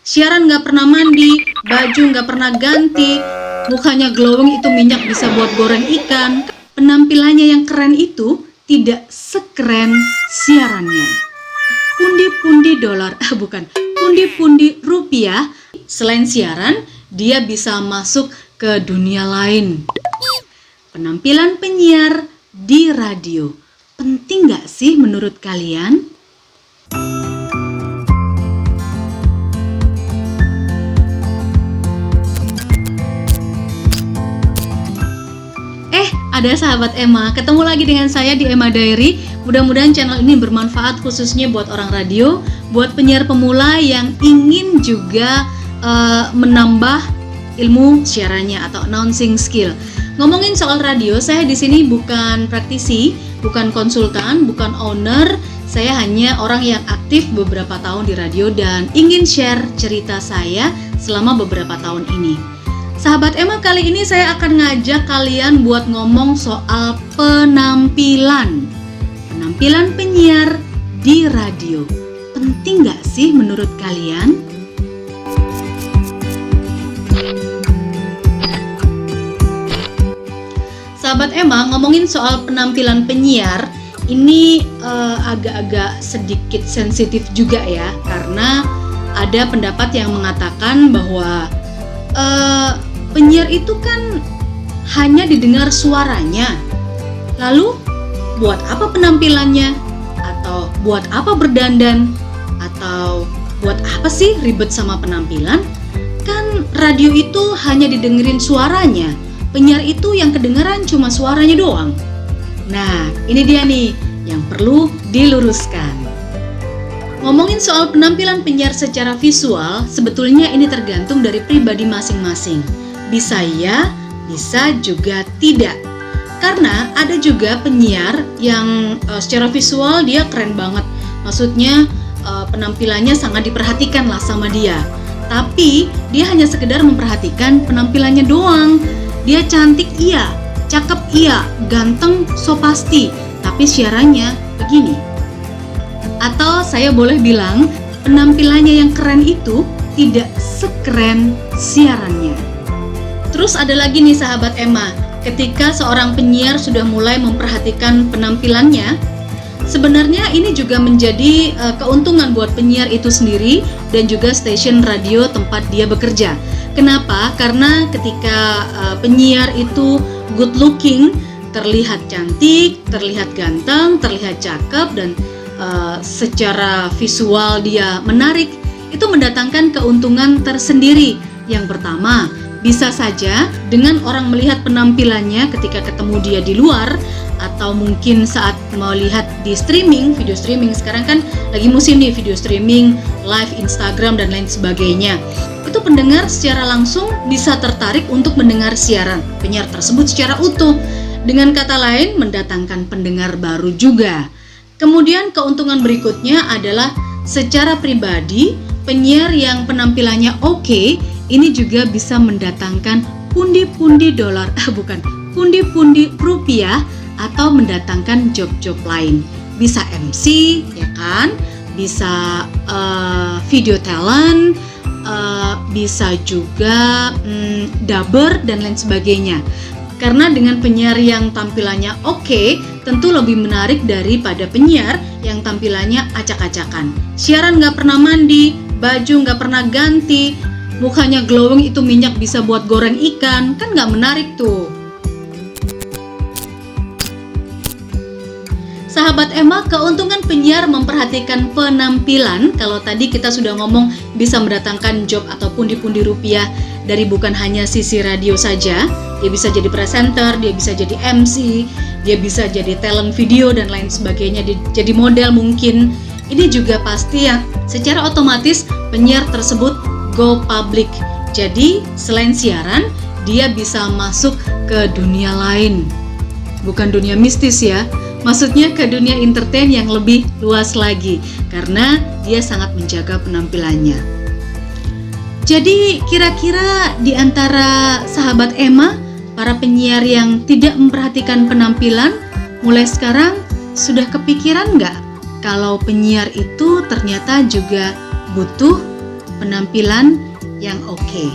Siaran nggak pernah mandi, baju nggak pernah ganti, mukanya glowing itu minyak bisa buat goreng ikan. Penampilannya yang keren itu tidak sekeren siarannya. Pundi-pundi dolar, pundi-pundi rupiah. Selain siaran, dia bisa masuk ke dunia lain. Penampilan penyiar di radio, penting nggak sih menurut kalian? Ada sahabat Emma, ketemu lagi dengan saya di Emma Diary. Mudah-mudahan channel ini bermanfaat khususnya buat orang radio, buat penyiar pemula yang ingin juga menambah ilmu siarannya atau announcing skill. Ngomongin soal radio, saya di sini bukan praktisi, bukan konsultan, bukan owner. Saya hanya orang yang aktif beberapa tahun di radio dan ingin share cerita saya selama beberapa tahun ini. Sahabat Emma, kali ini saya akan ngajak kalian buat ngomong soal penampilan penyiar di radio. Penting gak sih menurut kalian? Sahabat Emma, ngomongin soal penampilan penyiar, ini agak-agak sedikit sensitif juga ya, karena ada pendapat yang mengatakan bahwa penyiar itu kan hanya didengar suaranya. Lalu buat apa penampilannya? Atau buat apa berdandan? Atau buat apa sih ribet sama penampilan? Kan radio itu hanya didengerin suaranya. Penyiar itu yang kedengeran cuma suaranya doang. Nah, ini dia nih yang perlu diluruskan. Ngomongin soal penampilan penyiar secara visual, sebetulnya ini tergantung dari pribadi masing-masing. Bisa ya, bisa juga tidak. Karena ada juga penyiar yang secara visual dia keren banget. Maksudnya penampilannya sangat diperhatikan lah sama dia. Tapi dia hanya sekedar memperhatikan penampilannya doang. Dia cantik iya, cakep iya, ganteng so pasti. Tapi siarannya begini. Atau saya boleh bilang, penampilannya yang keren itu tidak sekeren siarannya. Terus ada lagi nih sahabat Emma, ketika seorang penyiar sudah mulai memperhatikan penampilannya, sebenarnya ini juga menjadi keuntungan buat penyiar itu sendiri dan juga stasiun radio tempat dia bekerja. Kenapa? Karena ketika penyiar itu good looking, terlihat cantik, terlihat ganteng, terlihat cakep, dan secara visual dia menarik, itu mendatangkan keuntungan tersendiri. Yang pertama, bisa saja dengan orang melihat penampilannya ketika ketemu dia di luar, atau mungkin saat melihat di streaming, video streaming. Sekarang kan lagi musim nih video streaming, live Instagram dan lain sebagainya. Itu pendengar secara langsung bisa tertarik untuk mendengar siaran penyiar tersebut secara utuh. Dengan kata lain, mendatangkan pendengar baru juga. Kemudian keuntungan berikutnya adalah secara pribadi, penyiar yang penampilannya oke, ini juga bisa mendatangkan pundi-pundi dolar, pundi-pundi rupiah, atau mendatangkan job-job lain. Bisa MC, ya kan? Bisa video talent, bisa juga dubber dan lain sebagainya. Karena dengan penyiar yang tampilannya oke, tentu lebih menarik daripada penyiar yang tampilannya acak-acakan. Siaran nggak pernah mandi, baju nggak pernah ganti, mukanya glowing itu minyak bisa buat goreng ikan, kan nggak menarik tuh. Sahabat Emma, keuntungan penyiar memperhatikan penampilan, kalau tadi kita sudah ngomong bisa mendatangkan job atau pundi-pundi rupiah dari bukan hanya sisi radio saja, dia bisa jadi presenter, dia bisa jadi MC, dia bisa jadi talent video dan lain sebagainya, dia jadi model mungkin. Ini juga pasti ya, secara otomatis penyiar tersebut go public. Jadi selain siaran, dia bisa masuk ke dunia lain. Bukan dunia mistis ya, maksudnya ke dunia entertain yang lebih luas lagi, karena dia sangat menjaga penampilannya. Jadi kira-kira di antara sahabat Emma, para penyiar yang tidak memperhatikan penampilan, mulai sekarang sudah kepikiran nggak kalau penyiar itu ternyata juga butuh penampilan yang oke,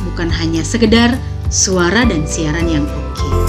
bukan hanya sekedar suara dan siaran yang oke.